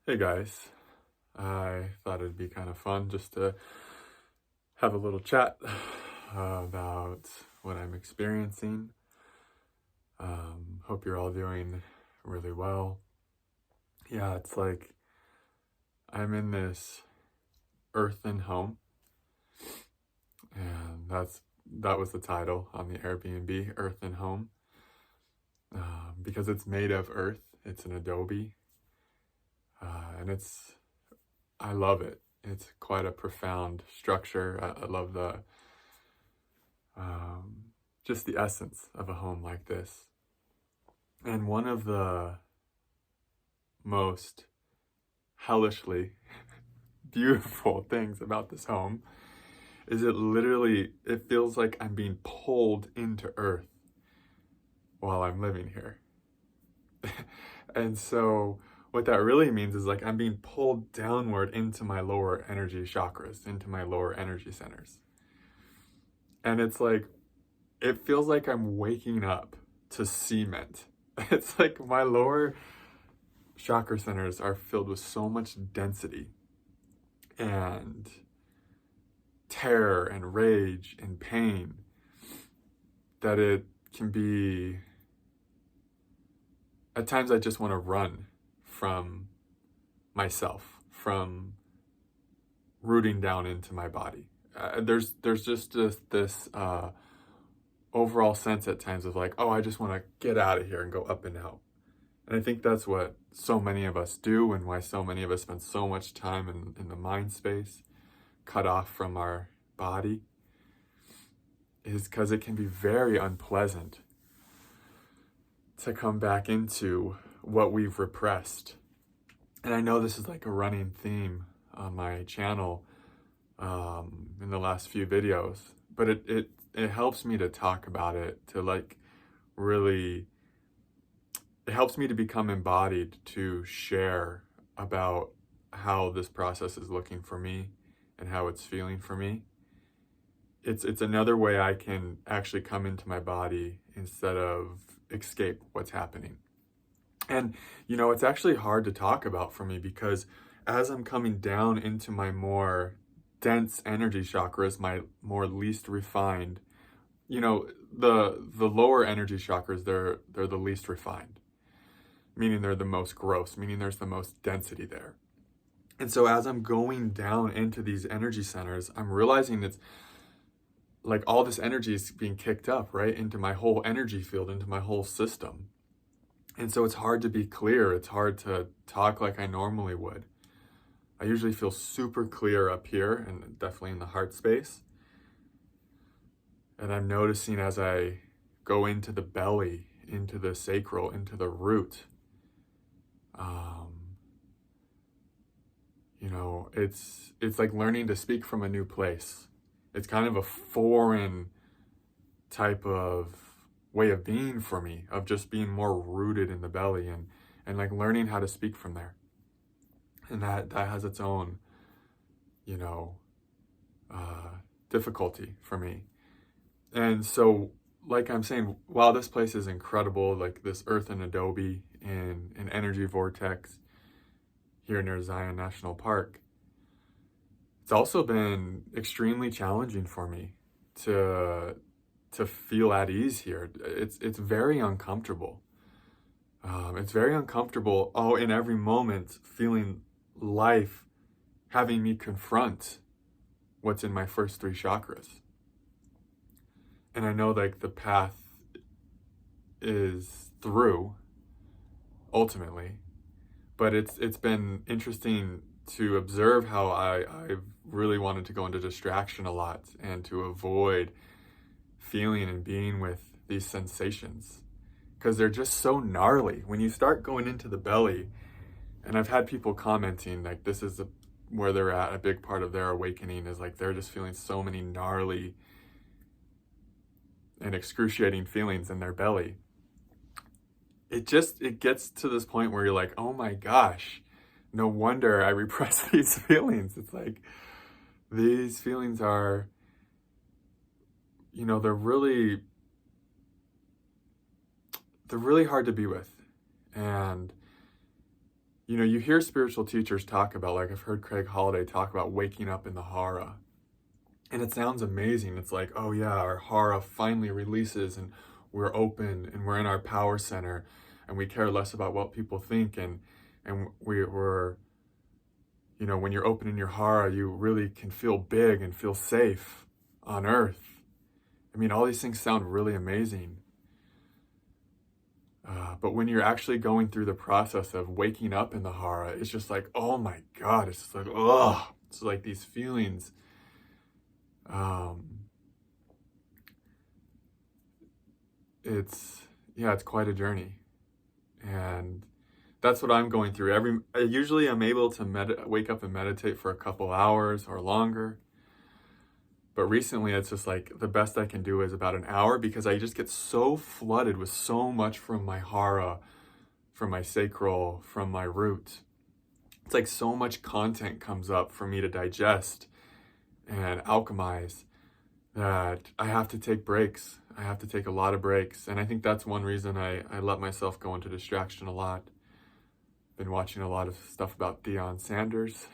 Hey guys, I thought it'd be kind of fun just to have a little chat about what I'm experiencing. Hope you're all doing really well. Yeah, it's like I'm in this earthen home, and that was the title on the Airbnb, Earthen Home, because it's made of earth. It's an adobe, and I love it. It's quite a profound structure. I love the um, just the essence of a home like this. And one of the most hellishly beautiful things about this home is it feels like I'm being pulled into earth while I'm living here. And so what that really means is like I'm being pulled downward into my lower energy chakras, into my lower energy centers. And it's like it feels like I'm waking up to cement. It's like my lower chakra centers are filled with so much density and terror and rage and pain that it can be, at times I just want to run from myself, from rooting down into my body. There's just this overall sense at times of like, oh, I just want to get out of here and go up and out. And I think that's what so many of us do, and why so many of us spend so much time in the mind space, cut off from our body, is because it can be very unpleasant to come back into what we've repressed. And I know this is like a running theme on my channel in the last few videos, but it helps me to talk about it, to like really, it helps me to become embodied, to share about how this process is looking for me and how it's feeling for me. It's another way I can actually come into my body instead of escape what's happening. And it's actually hard to talk about for me because as I'm coming down into my more dense energy chakras, my more least refined, the lower energy chakras, they're the least refined, meaning they're the most gross, meaning there's the most density there. And so as I'm going down into these energy centers, I'm realizing it's like all this energy is being kicked up right into my whole energy field, into my whole system. And so it's hard to be clear. It's hard to talk like I normally would. I usually feel super clear up here and definitely in the heart space. And I'm noticing as I go into the belly, into the sacral, into the root, it's like learning to speak from a new place. It's kind of a foreign type of way of being for me, of just being more rooted in the belly and like learning how to speak from there. And that has its own, you know, difficulty for me. And so, like I'm saying, while this place is incredible, like this earth and adobe in an energy vortex here near Zion National Park, it's also been extremely challenging for me to feel at ease here. It's very uncomfortable. It's very uncomfortable. Oh, in every moment, feeling life having me confront what's in my first three chakras. And I know like the path is through ultimately, but it's been interesting to observe how I've really wanted to go into distraction a lot and to avoid feeling and being with these sensations because they're just so gnarly. When you start going into the belly, and I've had people commenting like this is where they're at, a big part of their awakening is like they're just feeling so many gnarly and excruciating feelings in their belly. It gets to this point where you're like, oh my gosh, no wonder I repress these feelings. It's like these feelings are, they're really hard to be with. And You know, you hear spiritual teachers talk about, like I've heard Craig Holiday talk about waking up in the hara. And it sounds amazing. It's like, oh yeah, our hara finally releases and we're open and we're in our power center and we care less about what people think. And we're, you know, when you're open in your hara, you really can feel big and feel safe on earth. I mean, all these things sound really amazing. But when you're actually going through the process of waking up in the hara, it's just like, oh my God, it's just like, ugh. It's like these feelings. It's quite a journey. And that's what I'm going through. Usually I'm able to wake up and meditate for a couple hours or longer. But recently it's just like the best I can do is about an hour, because I just get so flooded with so much from my hara, from my sacral, from my root. It's like so much content comes up for me to digest and alchemize that I have to take breaks. I have to take a lot of breaks. And I think that's one reason I let myself go into distraction a lot. Been watching a lot of stuff about Deion Sanders.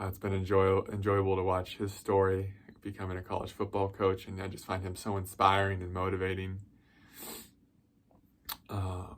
It's been enjoyable to watch his story, becoming a college football coach, and I just find him so inspiring and motivating. But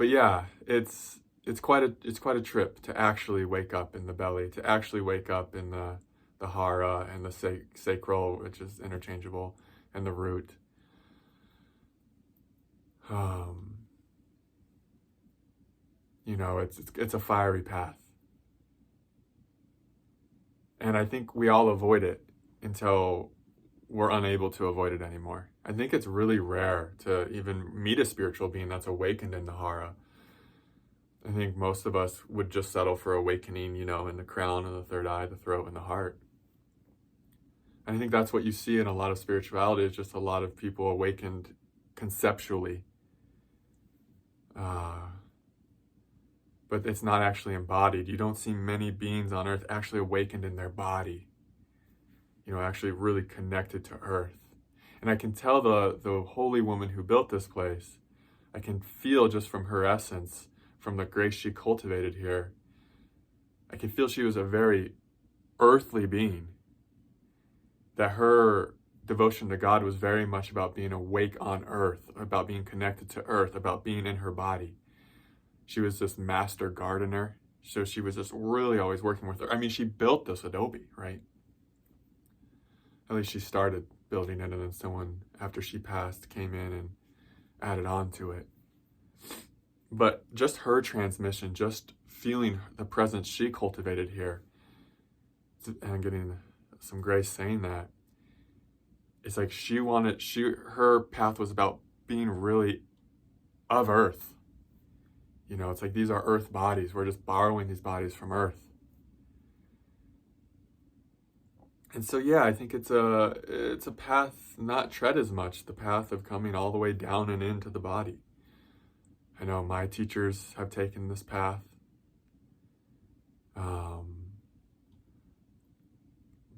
yeah, it's quite a trip to actually wake up in the belly, to actually wake up in the hara and the sacral, which is interchangeable, and the root. You know, it's a fiery path. And I think we all avoid it until we're unable to avoid it anymore. I think it's really rare to even meet a spiritual being that's awakened in the hara. I think most of us would just settle for awakening, you know, in the crown and the third eye, the throat and the heart. And I think that's what you see in a lot of spirituality, is just a lot of people awakened conceptually. But it's not actually embodied. You don't see many beings on earth actually awakened in their body, you know, actually really connected to earth. And I can tell the holy woman who built this place, I can feel just from her essence, from the grace she cultivated here, I can feel she was a very earthly being, that her devotion to God was very much about being awake on earth, about being connected to earth, about being in her body. She was this master gardener, so she was just really always working with her. I mean, she built this adobe, right? At least she started building it, and then someone, after she passed, came in and added on to it. But just her transmission, just feeling the presence she cultivated here, and getting some grace saying that, it's like her path was about being really of earth. You know, it's like these are earth bodies. We're just borrowing these bodies from earth. And so, yeah, I think it's a path not tread as much, the path of coming all the way down and into the body. I know my teachers have taken this path.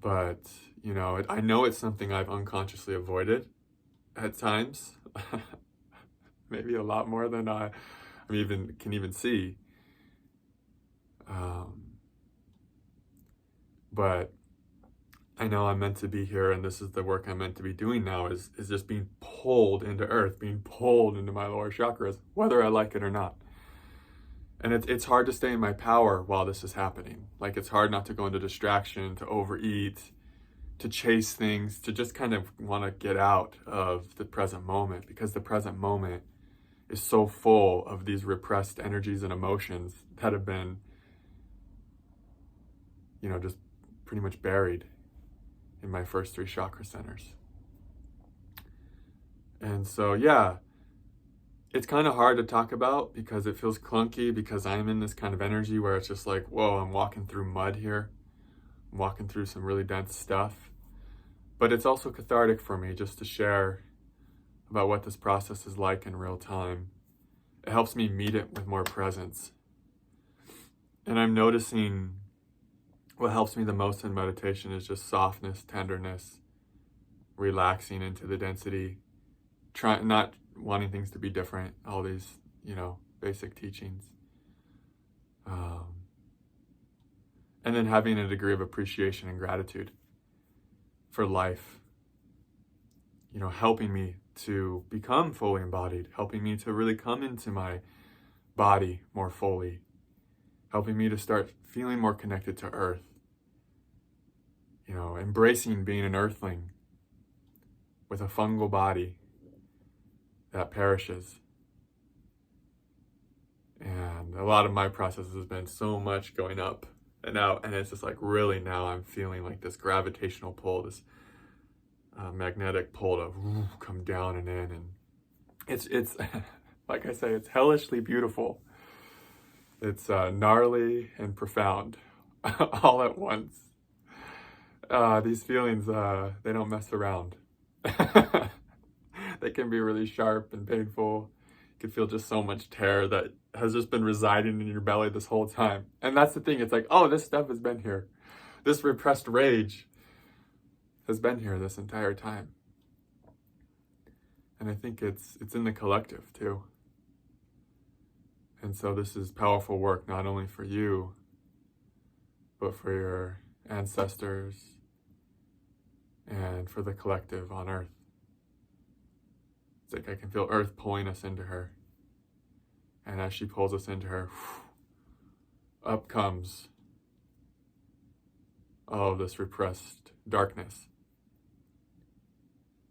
But, you know, I know it's something I've unconsciously avoided at times. Maybe a lot more than I can even see. But I know I'm meant to be here, and this is the work I'm meant to be doing now, is just being pulled into earth, being pulled into my lower chakras, whether I like it or not. And it's hard to stay in my power while this is happening. Like, it's hard not to go into distraction, to overeat, to chase things, to just kind of want to get out of the present moment, because the present moment is so full of these repressed energies and emotions that have been, you know, just pretty much buried in my first 3 chakra centers. And so, yeah, it's kind of hard to talk about because it feels clunky, because I'm in this kind of energy where it's just like, whoa, I'm walking through mud here. I'm walking through some really dense stuff. But it's also cathartic for me just to share about what this process is like in real time. It helps me meet it with more presence. And I'm noticing what helps me the most in meditation is just softness, tenderness, relaxing into the density, not wanting things to be different, all these, basic teachings. And then having a degree of appreciation and gratitude for life, helping me to become fully embodied, helping me to really come into my body more fully, helping me to start feeling more connected to Earth, embracing being an earthling with a fungal body that perishes. And a lot of my process has been so much going up and out, and it's just like really now I'm feeling like this gravitational pull, this magnetic pull to come down and in, and it's like I say, it's hellishly beautiful. It's gnarly and profound all at once. These feelings, they don't mess around. They can be really sharp and painful. You can feel just so much terror that has just been residing in your belly this whole time. And that's the thing. It's like, oh, this stuff has been here. This repressed rage has been here this entire time. And I think it's in the collective too. And so this is powerful work, not only for you, but for your ancestors and for the collective on Earth. It's like I can feel Earth pulling us into her. And as she pulls us into her, up comes all of this repressed darkness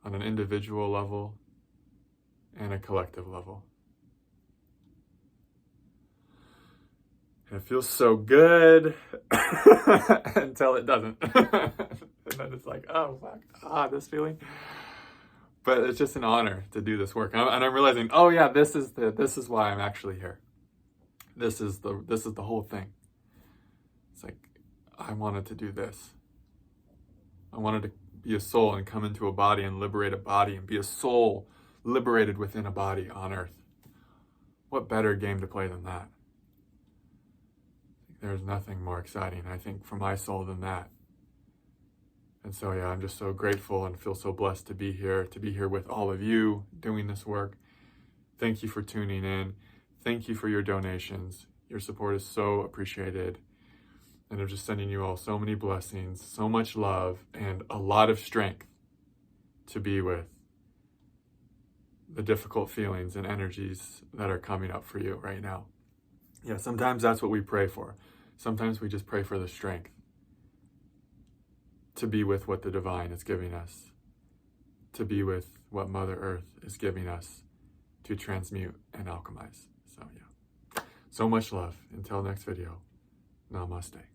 on an individual level and a collective level. And it feels so good until it doesn't. And then it's like, oh, fuck, this feeling. But it's just an honor to do this work, and I'm realizing, oh yeah, this is why I'm actually here. This is the whole thing. It's like I wanted to do this. I wanted to be a soul and come into a body and liberate a body and be a soul liberated within a body on Earth. What better game to play than that? There's nothing more exciting, I think, for my soul than that. And so, yeah, I'm just so grateful and feel so blessed to be here with all of you doing this work. Thank you for tuning in. Thank you for your donations. Your support is so appreciated. And I'm just sending you all so many blessings, so much love, and a lot of strength to be with the difficult feelings and energies that are coming up for you right now. Yeah, sometimes that's what we pray for. Sometimes we just pray for the strength to be with what the divine is giving us, to be with what Mother Earth is giving us to transmute and alchemize. So yeah, so much love. Until next video, namaste.